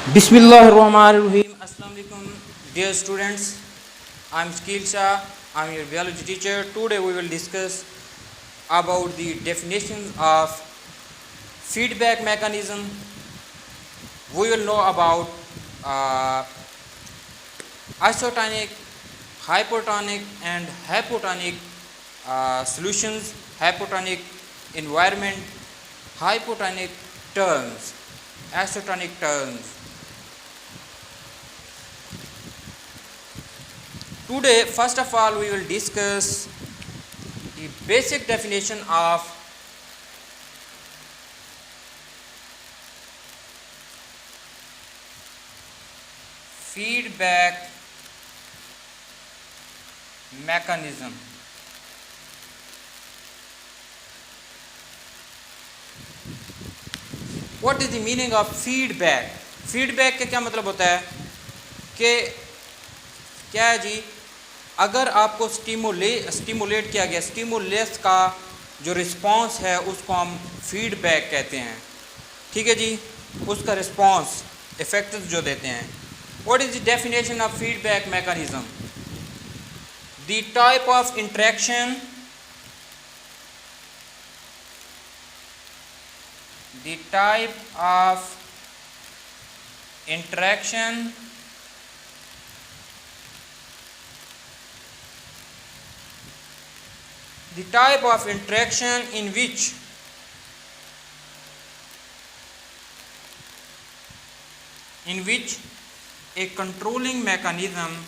Bismillahirrahmanirrahim. Assalamu alaikum, dear students. I'm Shakil Shah. I'm your biology teacher. Today we will discuss about the definitions of feedback mechanism. We will know about isotonic, hypotonic and hypotonic solutions, hypotonic environment, hypotonic terms, isotonic terms. Today, first of all, we will discuss the basic definition of feedback mechanism. What is the meaning of feedback? Feedback का क्या मतलब होता है कि क्या है जी, अगर आपको स्टिमुलेट किया गया, स्टिमुलस का जो रिस्पांस है उसको हम फीडबैक कहते हैं, ठीक है जी, उसका रिस्पांस इफेक्ट जो देते हैं. What is the definition of feedback mechanism? The type of interaction, the type of interaction the type of interaction in which a controlling mechanism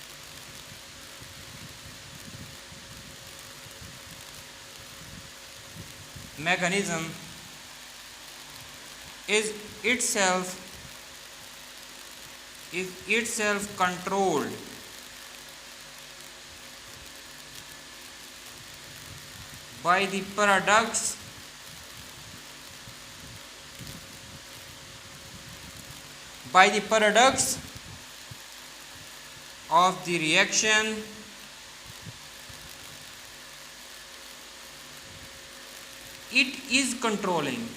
is itself controlled by the products of the reaction it is controlling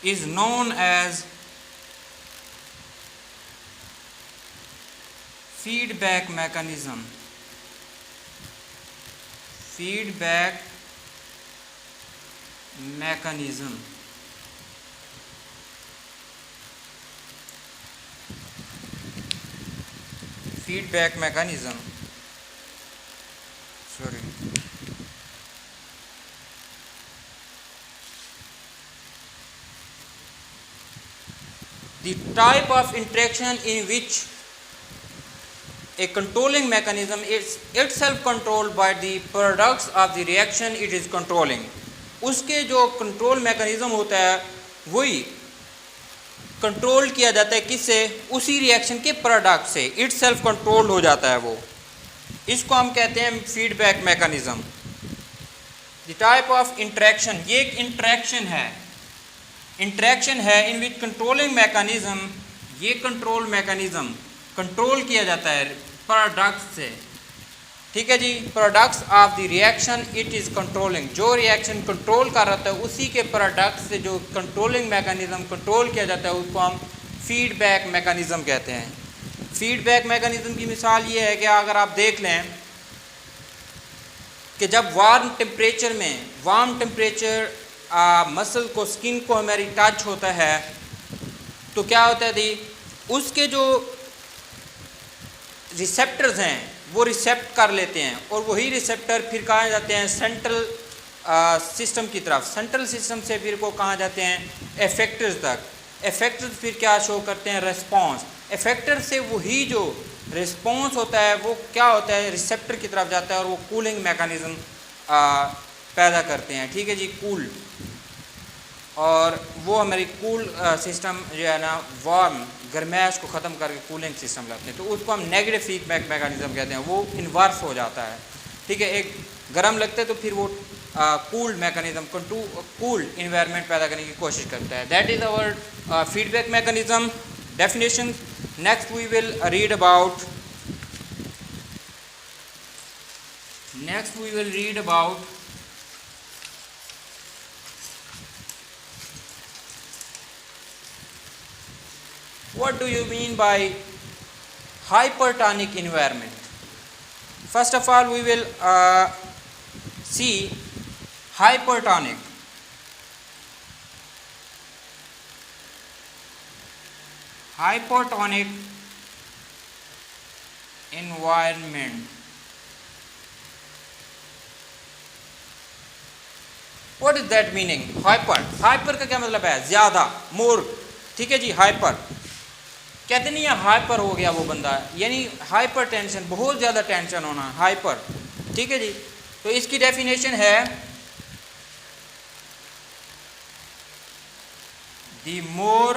is known as feedback mechanism. Feedback mechanism. Feedback mechanism. Sorry. The type of interaction in which a controlling mechanism is itself controlled by the products of the reaction it is controlling. उसके जो control mechanism होता है वही control किया जाता है किससे? उसी रिएक्शन के प्रोडक्ट से. इट सेल्फ कंट्रोल हो जाता है वो. इसको हम कहते हैं feedback mechanism. The type of interaction, ये एक इंटरेक्शन है इन विच कंट्रोलिंग मैकेनिज्म, ये कंट्रोल मैकेनिज्म कंट्रोल किया जाता है प्रोडक्ट्स से, ठीक है जी. Products of the reaction it is controlling, जो रिएक्शन कंट्रोल कर रहा है उसी के प्रोडक्ट से जो कंट्रोलिंग मैकेनिज्म कंट्रोल किया जाता है उसको हम फीडबैक मैकेनिज्म कहते हैं. फीडबैक मैकेनिज्म की मिसाल ये है कि अगर आप देख लें कि जब वार्म टेम्परेचर मसल को, स्किन को हमारी टच होता है तो क्या होता है जी, उसके जो रिसेप्टर्स हैं वो रिसेप्ट कर लेते हैं और वही रिसेप्टर फिर कहाँ जाते हैं? सेंट्रल सिस्टम की तरफ. सेंट्रल सिस्टम से फिर को कहाँ जाते हैं? इफेक्टर्स तक. इफेक्टर्स फिर क्या शो करते हैं? रिस्पांस. इफेक्टर से वही जो रिस्पांस होता है वो क्या होता है? रिसेप्टर की तरफ जाता है और वो कूलिंग मैकेनिज्म पैदा करते हैं, ठीक है जी, कूल. और वो हमारी कूल सिस्टम जो है ना, वार्म गर्माश को ख़त्म करके कूलिंग सिस्टम लाते हैं, तो उसको हम नेगेटिव फीडबैक मैकेनिज्म कहते हैं. वो इन्वर्स हो जाता है, ठीक है. एक गर्म लगता है तो फिर वो कूल्ड मैकेनिज्म, कूल्ड इन्वायरमेंट पैदा करने की कोशिश करता है. That is our feedback mechanism. definition. Next we will read about what do you mean by hypertonic environment. First of all, we will see hypertonic. Hypertonic environment. What is that meaning? Hyper का क्या मतलब है? ज़्यादा, मोर. ठीक है जी, hyper कहते नहीं है हाइपर हो गया वो बंदा, यानी हाइपर टेंशन, बहुत ज़्यादा टेंशन होना, हाइपर. ठीक है जी. तो इसकी डेफिनेशन है the more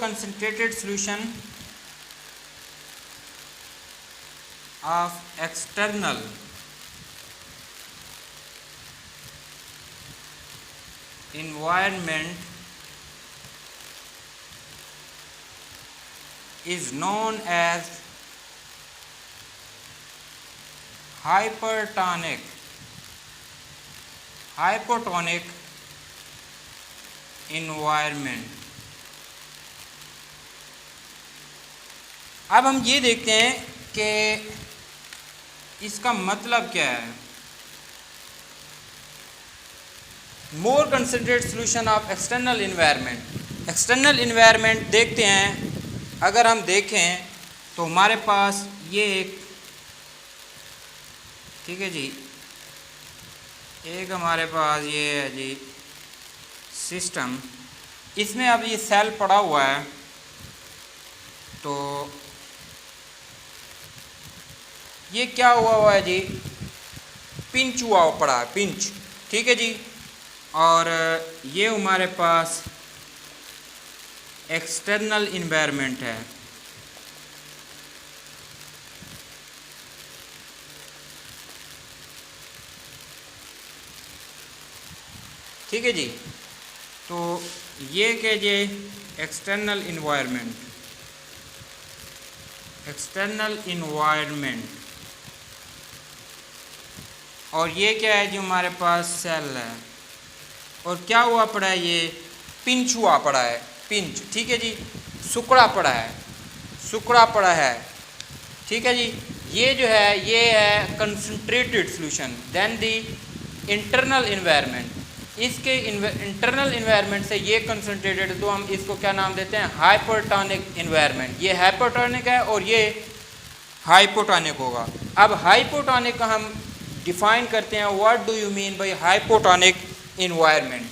concentrated solution of external environment is known as hypertonic environment. अब हम ये देखते हैं कि इसका मतलब क्या है. More concentrated solution of external environment देखते हैं. अगर हम देखें तो हमारे पास ये एक, ठीक है जी, एक हमारे पास ये है जी सिस्टम. इसमें अब ये सेल पड़ा हुआ है, तो ये क्या हुआ है जी, पिंच हुआ पड़ा है, पिंच. ठीक है जी. और ये हमारे पास एक्सटर्नल इन्वायरमेंट है. ठीक है जी. तो ये क्या जी, एक्सटर्नल इन्वायरमेंट, और ये क्या है जो हमारे पास सेल है, और क्या हुआ पड़ा है, ये पिंच हुआ पड़ा है, पिंच. ठीक है जी. सुकड़ा पड़ा है. ठीक है जी. ये जो है ये है concentrated solution. Then the internal environment, इसके इंटरनल इन्वायरमेंट से ये कंसंट्रेटेड, तो हम इसको क्या नाम देते हैं, हाइपरटोनिक इन्वायरमेंट. ये हाइपरटोनिक है और ये हाइपोटोनिक होगा. अब हाइपोटोनिक का हम डिफाइन करते हैं. What do you mean by hypotonic environment?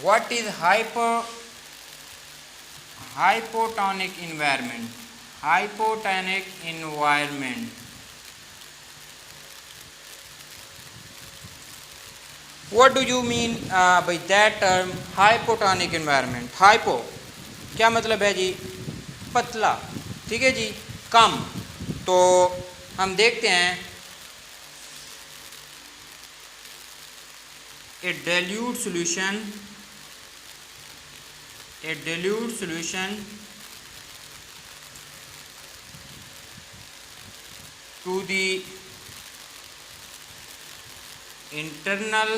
What is hypotonic environment? Hypotonic environment. What do you mean by that term hypotonic environment? Hypo क्या मतलब है जी, पतला. ठीक है जी, कम. तो हम देखते हैं a dilute solution to the internal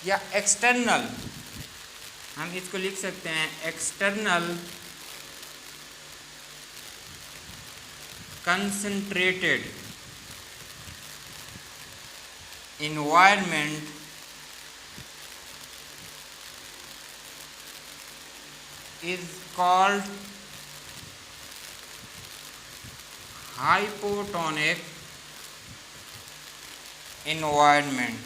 या एक्सटर्नल, हम इसको लिख सकते हैं external concentrated environment is called hypotonic environment.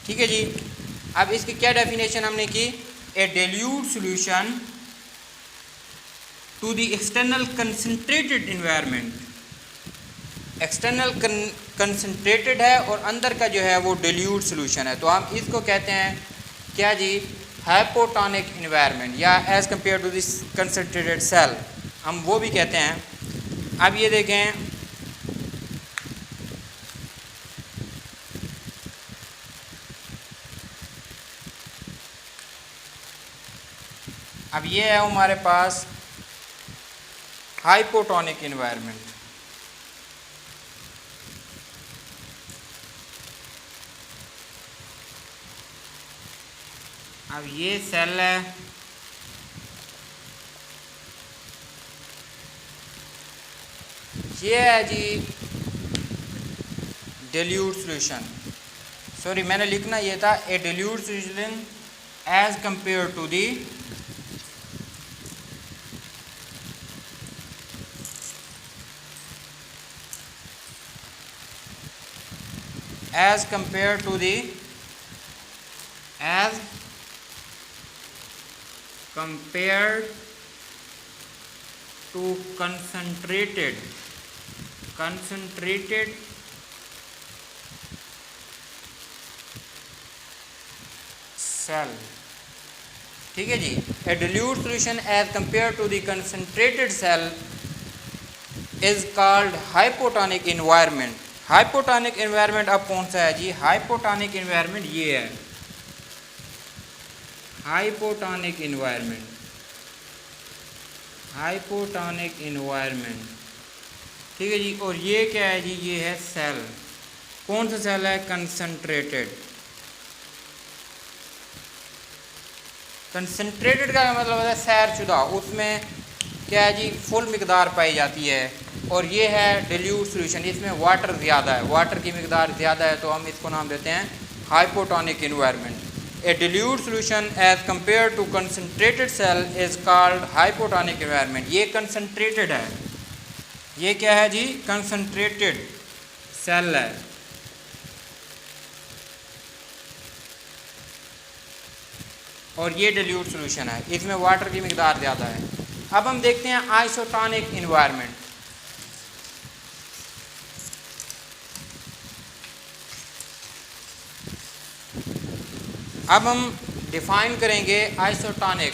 ठीक है जी. अब इसकी क्या डेफिनेशन हमने की, a dilute solution to the external concentrated environment. External concentrated है और अंदर का जो है वो डिल्यूट सोल्यूशन है, तो हम इसको कहते हैं क्या जी, हाइपोटोनिक इन्वायरमेंट, या as compare to this concentrated cell हम वो भी कहते हैं। अब ये देखें, अब ये है हमारे पास हाइपोटोनिक इन्वायरमेंट। अब ये सेल है, ये है जी डिल्यूट सॉल्यूशन। सॉरी, मैंने लिखना ये था a dilute solution as compare to the as compared to the as compared to concentrated cell। ठीक है जी, a dilute solution as compared to the concentrated cell is called hypotonic environment। Hypotonic environment अब कौन सा है जी, hypotonic environment ये है, hypotonic environment, hypotonic environment. ठीक है जी, और ये क्या है जी, ये है सेल। कौन सा सेल है, कंसंट्रेटेड। कंसंट्रेटेड का मतलब है सैरशुदा, उसमें क्या है जी, फुल मिकदार पाई जाती है। और ये है डिल्यूट सॉल्यूशन, इसमें वाटर ज़्यादा है, वाटर की मिकदार ज़्यादा है, तो हम इसको नाम देते हैं hypotonic environment. A dilute solution as compare to concentrated cell is called hypotonic environment. ये कंसंट्रेटेड है, ये क्या है जी, कंसंट्रेटेड सेल है। और ये डिल्यूट सॉल्यूशन है, इसमें वाटर की मिकदार ज़्यादा है। अब हम देखते हैं आइसोटोनिक एनवायरनमेंट। अब हम डिफाइन करेंगे आइसोटोनिक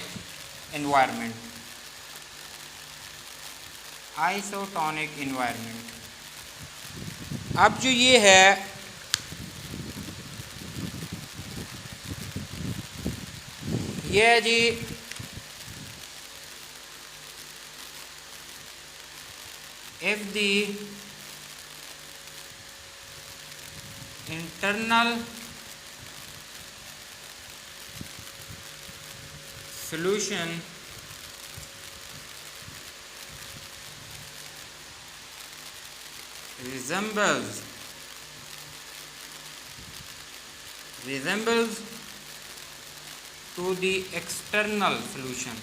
एनवायरनमेंट। आइसोटोनिक एनवायरनमेंट, अब जो ये है, ये है जी if the internal solution resembles to the external solution,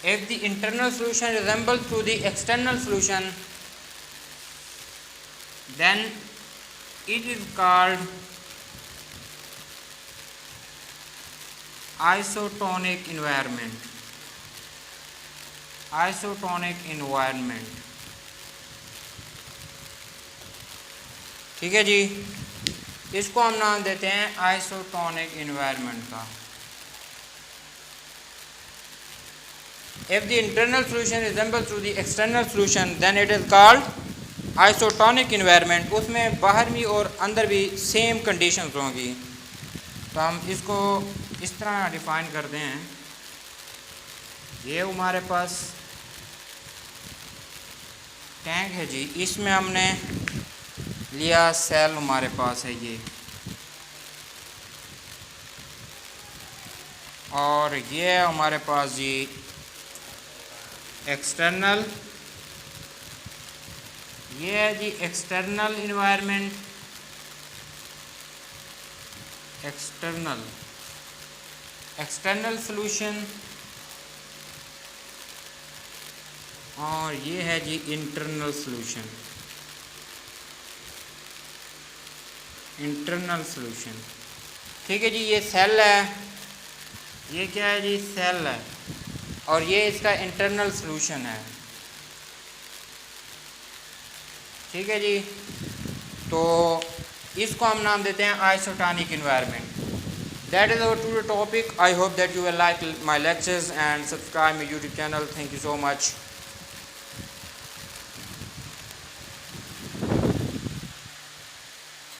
if the internal solution resembles to the external solution, then it is called isotonic environment। Isotonic environment, ठीक है जी, इसको हम नाम देते हैं आइसोटोनिक एनवायरनमेंट का। If the internal solution resembles to the external solution, then it is called isotonic environment। उसमें बाहर भी और अंदर भी सेम कंडीशंस होंगी। तो हम इसको इस तरह डिफाइन करते हैं, ये हमारे पास टैंक है जी, इसमें हमने लिया सेल, हमारे पास है ये, और ये है हमारे पास जी एक्सटर्नल, ये है जी एक्सटर्नल इन्वायरमेंट, एक्सटर्नल सॉल्यूशन, और ये है जी इंटरनल सॉल्यूशन। Internal solution. ठीक है जी, ये सेल है, ये क्या है जी, सेल है, और ये इसका इंटरनल सॉल्यूशन है। ठीक है जी, तो इसको हम नाम देते हैं isotonic environment. That is our today topic. I hope that you will like my lectures and subscribe my YouTube channel. Thank you so much.